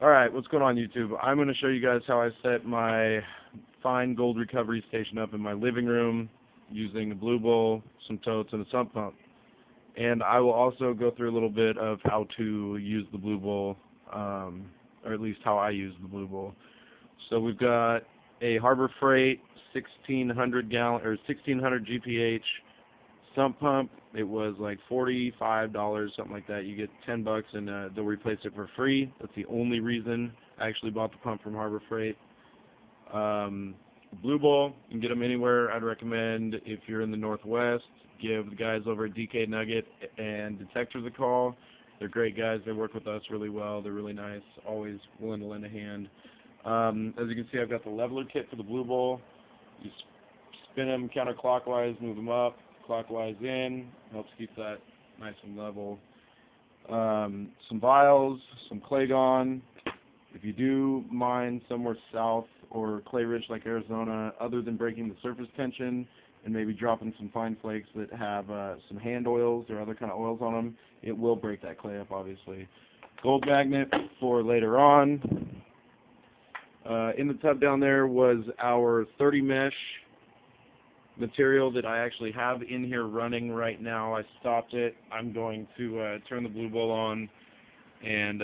Alright, what's going on YouTube? I'm going to show you guys how I set my fine gold recovery station up in my living room using a blue bowl, some totes, and a sump pump. And I will also go through a little bit of how to use the blue bowl, or at least how I use the blue bowl. So we've got a Harbor Freight 1600 gallon or 1600 GPH sump pump. It was like $45, something like that. You get $10 and they'll replace it for free. That's the only reason I actually bought the pump from Harbor Freight. Blue bowl, you can get them anywhere. I'd recommend, if you're in the Northwest, give the guys over at DK Nugget and Detectors a call. They're great guys. They work with us really well. They're really nice, always willing to lend a hand. As you can see, I've got the leveler kit for the blue bowl. You spin them counterclockwise, move them up, clockwise in, helps keep that nice and level. Some vials, some Claygon. If you do mine somewhere south or clay rich like Arizona, other than breaking the surface tension and maybe dropping some fine flakes that have some hand oils or other kind of oils on them, it will break that clay up, obviously. Gold magnet for later on. In the tub down there was our 30 mesh material that I actually have in here running right now. I stopped it. I'm going to turn the blue bowl on and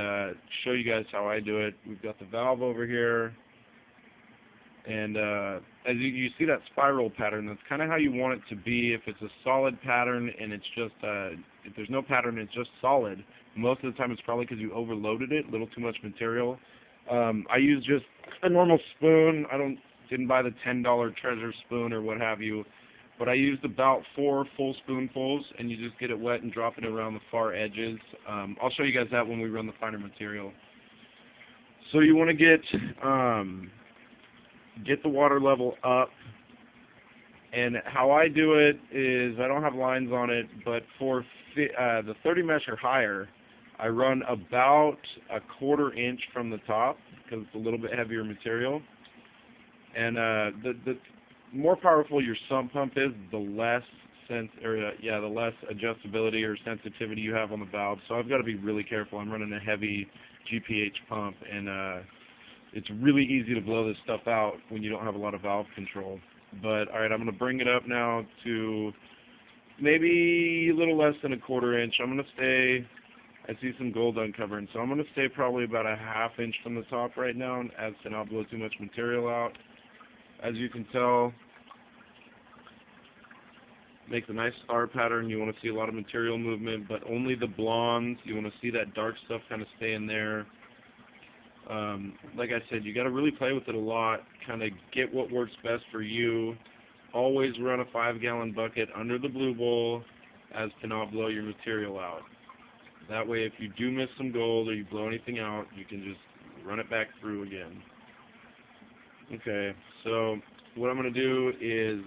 show you guys how I do it. We've got the valve over here, and as you see that spiral pattern, that's kind of how you want it to be. If it's a solid pattern and it's just if there's no pattern, it's just solid, most of the time it's probably because you overloaded it, a little too much material. I use just a normal spoon. Didn't buy the $10 treasure spoon or what have you, but I used about 4 full spoonfuls, and you just get it wet and drop it around the far edges. I'll show you guys that when we run the finer material. So you want to get the water level up, and how I do it is I don't have lines on it, but for the 30 mesh or higher, I run about a 1/4 inch from the top because it's a little bit heavier material. And the more powerful your sump pump is, the less the less adjustability or sensitivity you have on the valve. So I've got to be really careful. I'm running a heavy GPH pump, and it's really easy to blow this stuff out when you don't have a lot of valve control. But all right, I'm going to bring it up now to maybe a little less than a 1/4 inch. I'm going to stay. I see some gold uncovering, so I'm going to stay probably about a 1/2 inch from the top right now, as to not blow too much material out. As you can tell, makes a nice star pattern. You want to see a lot of material movement, but only the blondes. You want to see that dark stuff kind of stay in there. Like I said, you got to really play with it a lot, kind of get what works best for you. Always run a 5-gallon bucket under the blue bowl as to not blow your material out. That way, if you do miss some gold or you blow anything out, you can just run it back through again. Okay, so what I'm going to do is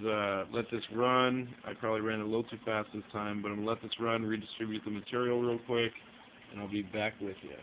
let this run. I probably ran it a little too fast this time, but I'm going to let this run, redistribute the material real quick, and I'll be back with you.